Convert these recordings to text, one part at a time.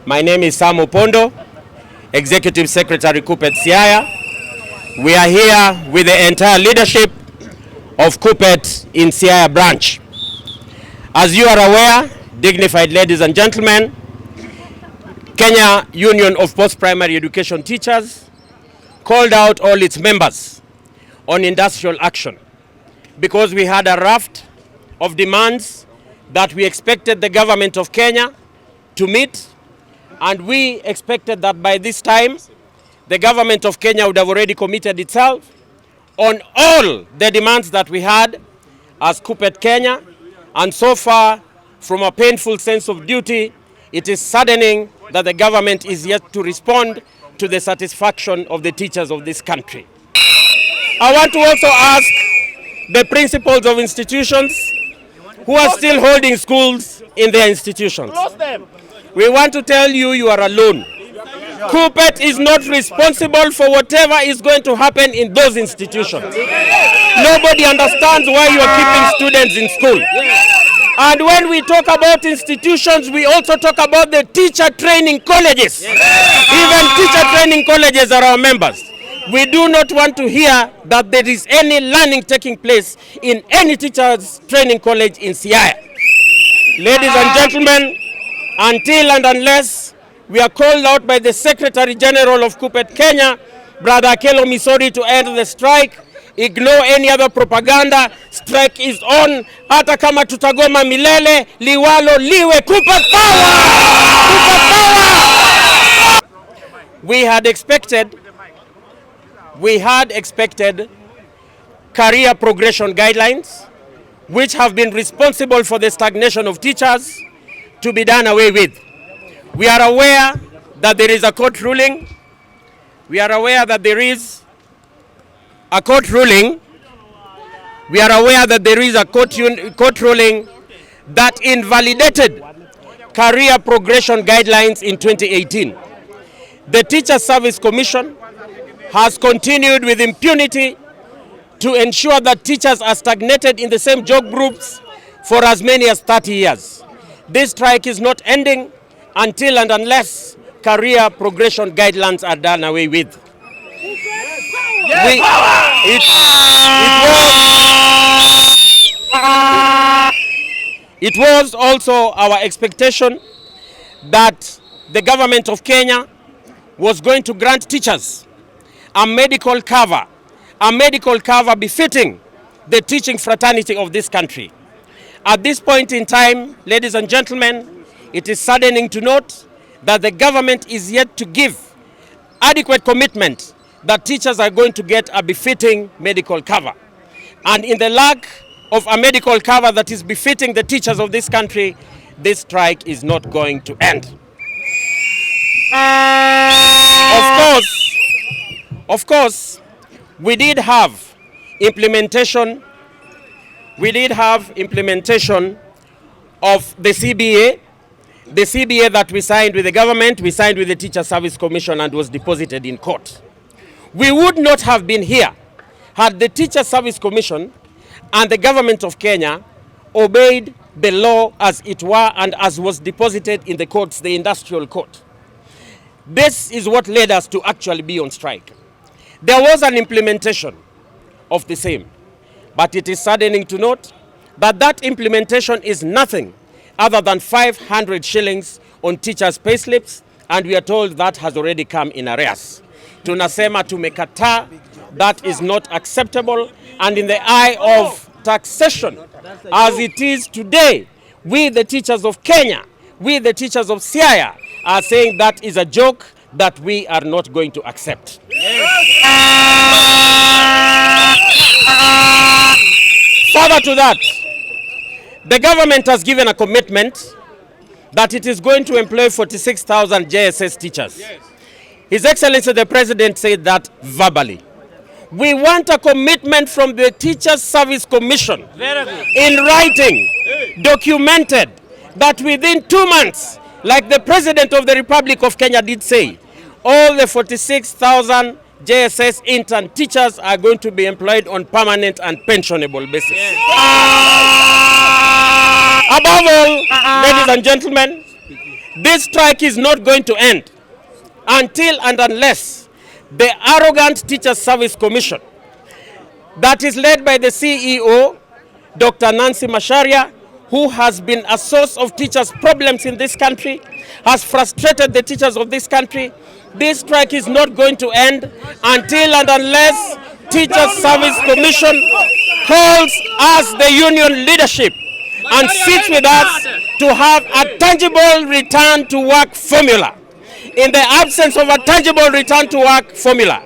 My name is Sam Opondo, Executive Secretary KUPPET Siaya. We are here with the entire leadership of KUPPET in Siaya Branch. As you are aware, dignified ladies and gentlemen, Kenya Union of Post-Primary Education Teachers called out all its members on industrial action because we had a raft of demands that we expected the government of Kenya to meet, and we expected that by this time the government of Kenya would have already committed itself on all the demands that we had as KUPPET Kenya. And so far, from a painful sense of duty, it is saddening that the government is yet to respond to the satisfaction of the teachers of this country. I want to also ask the principals of institutions who are still holding schools in their institutions. We want to tell you, you are alone. KUPPET is not responsible for whatever is going to happen in those institutions. Nobody understands why you are keeping students in school. And when we talk about institutions, we also talk about the teacher training colleges. Even teacher training colleges are our members. We do not want to hear that there is any learning taking place in any teachers training college in Siaya. Ladies and gentlemen, until and unless we are called out by the Secretary General of KUPPET Kenya, Brother Akelo Misori, to end the strike, ignore any other propaganda. Strike is on. Hata kama tutagoma milele, liwalo liwe, KUPPET power! KUPPET power! We had expected career progression guidelines, which have been responsible for the stagnation of teachers, to be done away with. We are aware that there is a court ruling. We are aware that there is a court ruling. We are aware that there is a court ruling that invalidated career progression guidelines in 2018. The Teacher Service Commission has continued with impunity to ensure that teachers are stagnated in the same job groups for as many as 30 years. This strike is not ending until and unless career progression guidelines are done away with. It was also our expectation that the government of Kenya was going to grant teachers a medical cover befitting the teaching fraternity of this country. At this point in time, ladies and gentlemen, it is saddening to note that the government is yet to give adequate commitment that teachers are going to get a befitting medical cover. And in the lack of a medical cover that is befitting the teachers of this country, this strike is not going to end. Of course, we did have implementation of the CBA. The CBA that we signed with the government, we signed with the Teacher Service Commission and was deposited in court. We would not have been here had the Teacher Service Commission and the government of Kenya obeyed the law as it were and as was deposited in the courts, the industrial court. This is what led us to actually be on strike. There was an implementation of the same, but it is saddening to note that that implementation is nothing other than 500 shillings on teachers' payslips, and we are told that has already come in arrears. Tunasema tumekataa, that is not acceptable, and in the eye of taxation, as it is today, we the teachers of Kenya, we the teachers of Siaya are saying that is a joke that we are not going to accept. Further to that, the government has given a commitment that it is going to employ 46,000 JSS teachers. His Excellency the President said that verbally. We want a commitment from the Teacher Service Commission in writing, documented, that within 2 months, like the President of the Republic of Kenya did say, all the 46,000 JSS intern teachers are going to be employed on permanent and pensionable basis. Above all, ladies and gentlemen, This strike is not going to end until and unless the arrogant Teachers Service Commission that is led by the CEO, Dr. Nancy Macharia, who has been a source of teachers' problems in this country, has frustrated the teachers of this country. This strike is not going to end until and unless Teachers Service Commission calls us, the union leadership, and sits with us to have a tangible return to work formula. In the absence of a tangible return to work formula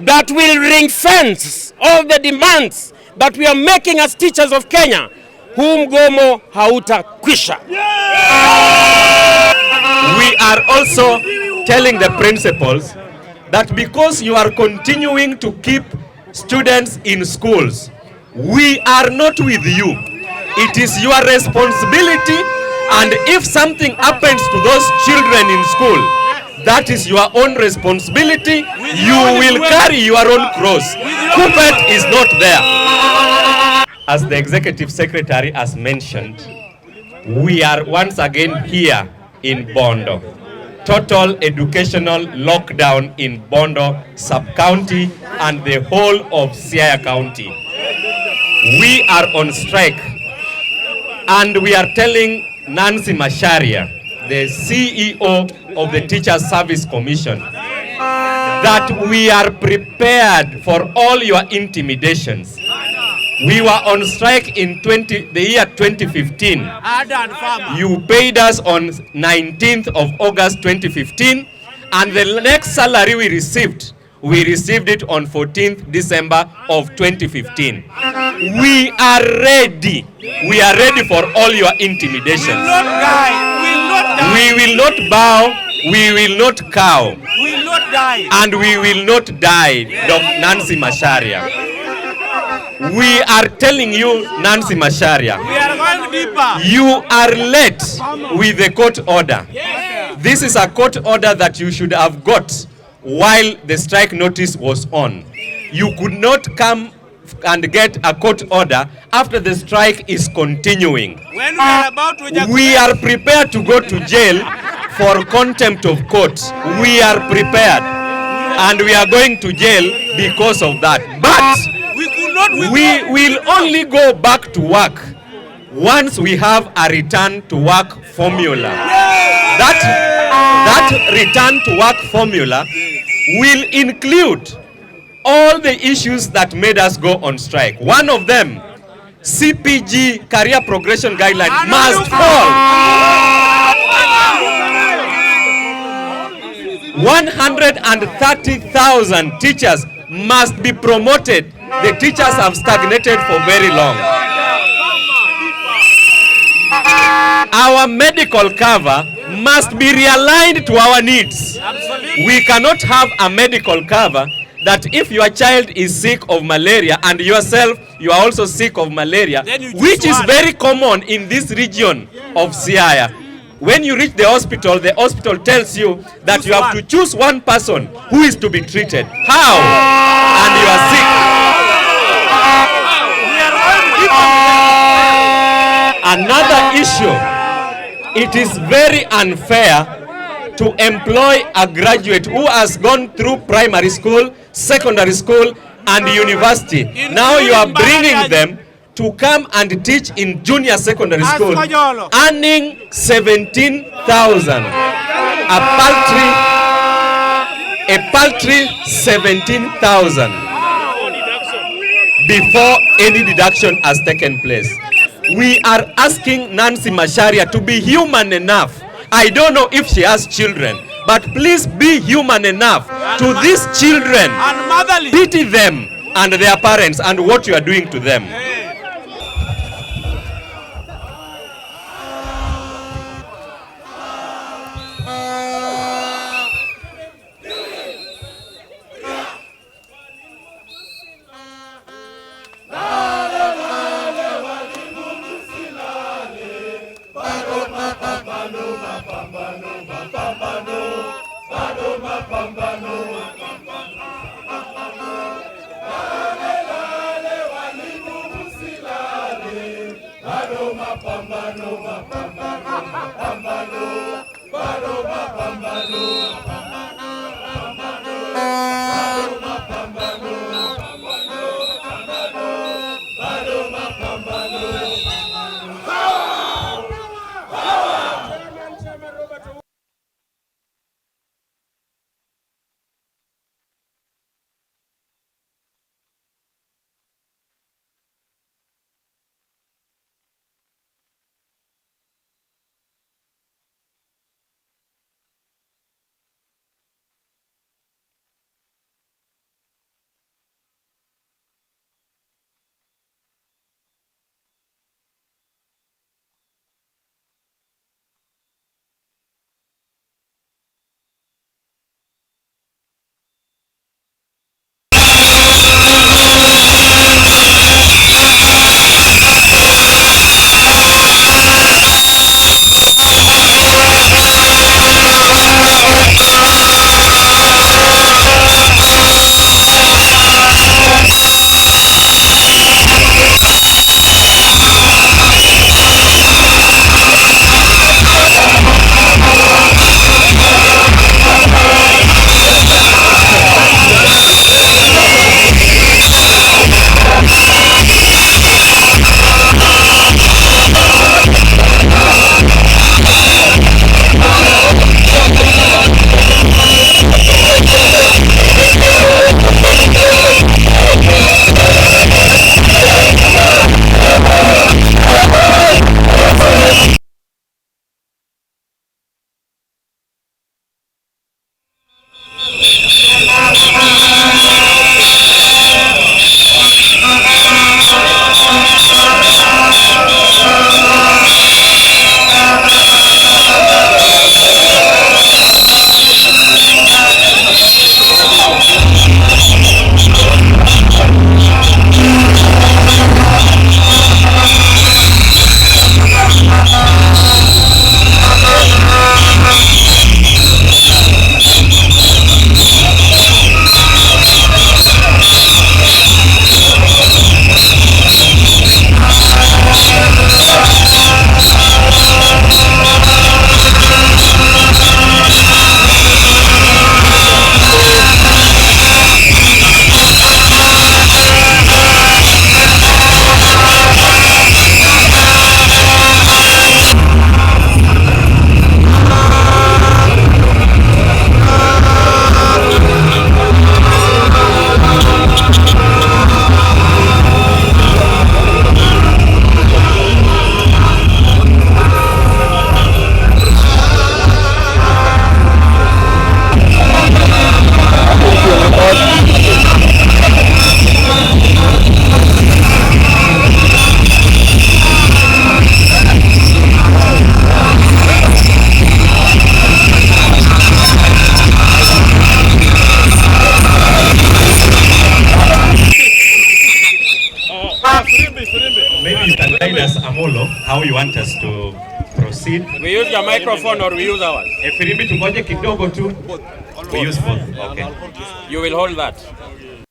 that will ring fence all the demands that we are making as teachers of Kenya, huu mgomo hautakwisha. We are also telling the principals that because you are continuing to keep students in schools, we are not with you. It is your responsibility, and if something happens to those children in school, that is your own responsibility. You will carry your own cross. KUPPET is not there. As the Executive Secretary has mentioned, we are once again here in Bondo. Total educational lockdown in Bondo sub-county and the whole of Siaya County. We are on strike, and we are telling Nancy Macharia, the CEO of the Teachers Service Commission, that we are prepared for all your intimidations. We were on strike in the year 2015. You paid us on 19th of August 2015, and the next salary we received it on 14th December of 2015. We are ready. We are ready for all your intimidations. We will not bow, we will not cow, we will not die, and we will not die, Dr. Nancy Macharia. We are telling you, Nancy Macharia, we are going deeper. You are late with the court order. This is a court order that you should have got while the strike notice was on. You could not come and get a court order after the strike is continuing. When we are about to we are prepared to go to jail for contempt of court. We are prepared, and we are going to jail because of that. But we will only go back to work once we have a return to work formula. That return to work formula will include all the issues that made us go on strike. One of them, CPG, career progression guideline, must fall. 130,000 teachers must be promoted. The teachers have stagnated for very long. Our medical cover must be realigned to our needs. We cannot have a medical cover that if your child is sick of malaria and yourself you are also sick of malaria, which is very common in this region of Siaya. When you reach the hospital tells you that you have to choose one person who is to be treated. How? And you are sick. Another issue, it is very unfair to employ a graduate who has gone through primary school, secondary school, and university. Now you are bringing them to come and teach in junior secondary school, earning 17,000. A paltry 17,000 before any deduction has taken place. We are asking Nancy Macharia to be human enough. I don't know if she has children, but please be human enough to these children. Pity them and their parents and what you are doing to them. Maybe you can guide us, Amolo, how you want us to proceed. We use your microphone or we use ours? Firimbi tungoje kidogo tu. We use both. Okay. You will hold that.